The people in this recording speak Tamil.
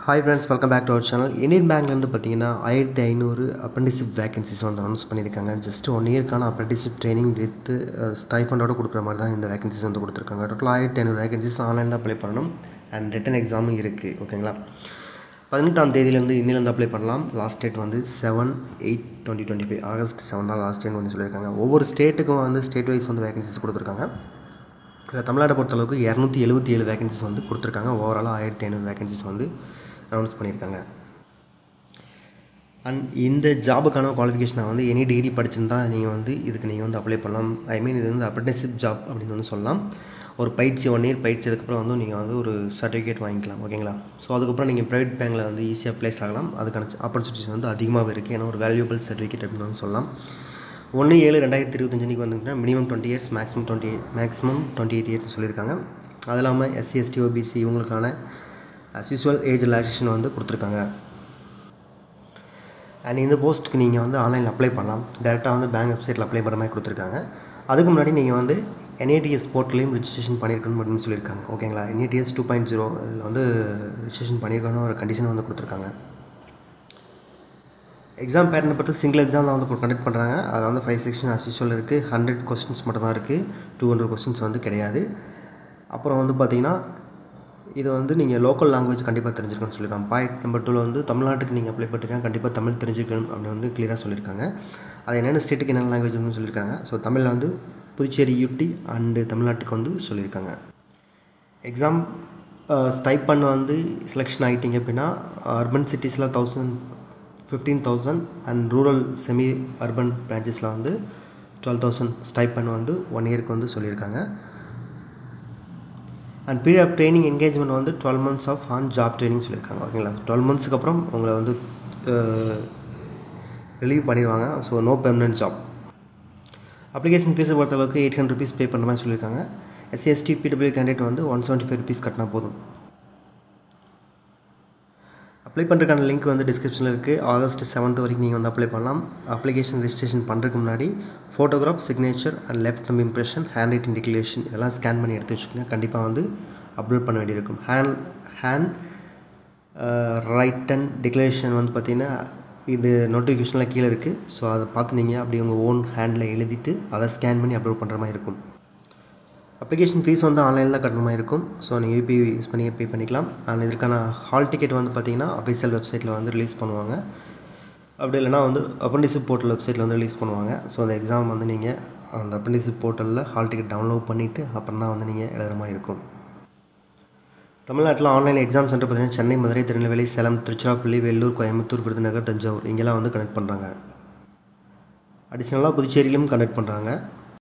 Hi friends, welcome back to our channel. Indian Bankலேருந்து பார்த்தீங்கன்னா 1500 apprenticeship வேகன்சிஸ் வந்து அனௌன்ஸ் பண்ணியிருக்காங்க. ஜஸ்ட் 1 இயர்க்கான apprenticeship ட்ரைனிங் வித் ஸ்டைஃபண்டோட கொடுக்குற மாதிரி தான் இந்த வேகன்சிஸ் வந்து கொடுத்துருக்காங்க. டோட்டல் 1500 வேகன்சிஸ் ஆன்லைனில் அப்ளை பண்ணணும் அண்ட் ரிட்டன் எக்ஸாமும் இருக்குது. ஓகேங்களா, 18ஆம் தேதியிலேருந்து இன்னிலேருந்து அப்ளை பண்ணலாம். லாஸ்ட் டேட் வந்து 7/8/2025 ஆகஸ்ட் 7 தான் லாஸ்ட் டேட் வந்து சொல்லியிருக்காங்க. ஒவ்வொரு ஸ்டேட்டுக்கும் வந்து ஸ்டேட் வைஸ் வந்து வேகன்சிஸ் கொடுத்துருக்காங்க. இதில் தமிழ்நாட்டை பொறுத்தளவுக்கு 277 வேகன்சிஸ் வந்து கொடுத்துருக்காங்க. ஓவராலாக 1500 வேகன்சிஸ் வந்து அனௌன்ஸ் பண்ணியிருக்காங்க. அண்ட் இந்த ஜாபுக்கான குவாலிஃபிகேஷனை வந்து எனி டிகிரி படிச்சிருந்தா நீங்கள் வந்து இதுக்கு நீங்கள் வந்து அப்ளை பண்ணலாம். இது வந்து அப்ரெண்டிஸ்ஷிப் ஜாப் அப்படின்னு வந்து சொல்லலாம். ஒரு பயிற்சி 1 இயர் பயிற்சி அதுக்கப்புறம் வந்து நீங்கள் வந்து ஒரு சர்டிஃபிகேட் வாங்கிக்கலாம். ஓகேங்களா, ஸோ அதுக்கப்புறம் நீங்கள் ப்ரைவேட் பேங்கில் வந்து ஈஸியாக ப்ளேஸ் ஆகலாம். அதுக்கான ஆப்பர்ச்சுனிட்டிஸ் வந்து அதிகமாகவே இருக்குது. ஏன்னா ஒரு வேல்யூபிள் சர்டிஃபிகேட் அப்படின்னு வந்து சொல்லலாம். 1/7/2025 வந்துங்கன்னா மினிமம் 20 இயர்ஸ் மேக்ஸிமம் 28 இயர்ஸ் சொல்லியிருக்காங்க. அது இல்லாமல் SC ST OBC இவங்களுக்கான as usual ஏஜ் ரிலாக்ஸேஷன் வந்து கொடுத்துருக்காங்க. அண்ட் இந்த போஸ்ட்டுக்கு நீங்கள் வந்து ஆன்லைனில் அப்ளை பண்ணலாம். டேரெக்டாக வந்து பேங்க் வெப்சைட்டில் அப்ளை பண்ணுற மாதிரி கொடுத்துருக்காங்க. அதுக்கு முன்னாடி நீங்கள் வந்து NATS போர்ட்டலையும் ரிஜிஸ்ட்ரேஷன் பண்ணியிருக்கணும் அப்படின்னு சொல்லியிருக்காங்க. ஓகேங்களா, NATS 2.0 இதில் வந்து ரிஜிஸ்ட்ரேஷன் பண்ணியிருக்கணும் ஒரு கண்டிஷன் வந்து கொடுத்துருக்காங்க. எக்ஸாம் பேட்டர்னை பொறுத்து சிங்கிள் எக்ஸாமில் வந்து கண்டக்ட் பண்ணுறாங்க. அதில் வந்து 5 செக்ஷன் as usual இருக்குது. 100 கொஸ்டின்ஸ் மட்டும் தான் இருக்குது. 200 கொஸ்டின்ஸ் வந்து கிடையாது. அப்புறம் வந்து பார்த்திங்கன்னா இது வந்து நீங்கள் லோக்கல் லாங்குவேஜ் கண்டிப்பாக தெரிஞ்சிருக்கணும்னு சொல்லியிருக்காங்க. பாயிண்ட் நம்பர் 2 வந்து தமிழ்நாட்டுக்கு நீங்கள் அப்ளை பண்ணிருக்காங்க, கண்டிப்பாக தமிழ் தெரிஞ்சிருக்கணும் அப்படின்னு வந்து கிளியராக சொல்லியிருக்காங்க. அது என்னென்ன ஸ்டேட்டுக்கு என்னென்ன லாங்குவேஜ்னு சொல்லியிருக்காங்க. ஸோ தமிழில் வந்து புதுச்சேரி UT அண்டு தமிழ்நாட்டுக்கு வந்து சொல்லியிருக்காங்க. எக்ஸாம் ஸ்டைப்பண்ட் வந்து செலெக்ஷன் ஆகிட்டிங்க அப்படின்னா அர்பன் சிட்டிஸில் 15,000 அண்ட் ரூரல் செமி அர்பன் பிரான்ச்சஸில் வந்து 12,000 ஸ்டைப்பண்ட் வந்து 1 இயருக்கு வந்து சொல்லியிருக்காங்க. And period of training engagement வந்து 12 months of on job training சொல்லியிருக்காங்க. ஓகேங்களா, 12 monthsக்கு அப்புறம் உங்களை வந்து ரிலீவ் பண்ணிடுவாங்க. So no permanent job. Application ஃபீஸை பொறுத்தளவுக்கு 800 rupees பே பண்ணுற மாதிரி சொல்லியிருக்காங்க. SC ST PW கேண்டிடேட் வந்து 175 rupees கட்டினா போதும். அப்ளை பண்ணுறதுக்கான லிங்க் வந்து டிஸ்கிரிப்ஷனில் இருக்குது. ஆகஸ்ட் 7 வரைக்கும் நீங்கள் வந்து அப்ளை பண்ணலாம். அப்ளிகேஷன் ரெஜிஸ்ட்ரேஷன் பண்ணுறதுக்கு முன்னாடி photograph, signature and left them impression, hand writing declaration இதெல்லாம் ஸ்கேன் பண்ணி எடுத்து வச்சுக்கோங்க. கண்டிப்பாக வந்து அப்லோட் பண்ண வேண்டியிருக்கும். ஹேண்ட் ரைட்டன் டிக்ளரேஷன் வந்து பார்த்திங்கன்னா இது நோட்டிஃபிகேஷனில் கீழே இருக்குது. ஸோ அதை பார்த்து நீங்கள் அப்படி உங்கள் ஓன் ஹேண்டில் எழுதிட்டு அதை ஸ்கேன் பண்ணி அப்லோட் பண்ணுற மாதிரி இருக்கும். அப்ளிகேஷன் ஃபீஸ் வந்து ஆன்லைனில் கட்டுற மாதிரி இருக்கும். ஸோ நீங்கள் UPI யூஸ் பண்ணி பே பண்ணிக்கலாம். அண்ட் இதற்கான ஹால் டிக்கெட் வந்து பார்த்திங்கன்னா அஃபிஷியல் வெப்சைட்டில் வந்து ரிலீஸ் பண்ணுவாங்க. அப்படி இல்லைனா வந்து அப்ரெண்டிஸ்ஷிப் போர்ட்டல் வெப்சைட்டில் வந்து ரிலீஸ் பண்ணுவாங்க. ஸோ அந்த எக்ஸாம் வந்து நீங்கள் அந்த அப்ரெண்டிஸ்ஷிப் போர்ட்டலில் ஹால் டிக்கெட் டவுன்லோட் பண்ணிவிட்டு அப்புறம் தான் வந்து நீங்கள் எழுதுகிற மாதிரி இருக்கும். தமிழ்நாட்டில் ஆன்லைன் எக்ஸாம் சென்டர் பார்த்திங்கன்னா சென்னை, மதுரை, திருநெல்வேலி, சேலம், திருச்சிராப்பள்ளி, வேலூர், கோயம்புத்தூர், விருதுநகர், தஞ்சாவூர் இங்கெல்லாம் வந்து கனெக்ட் பண்ணுறாங்க. அடிஷ்னலாக புதுச்சேரியிலும் கனெக்ட் பண்ணுறாங்க.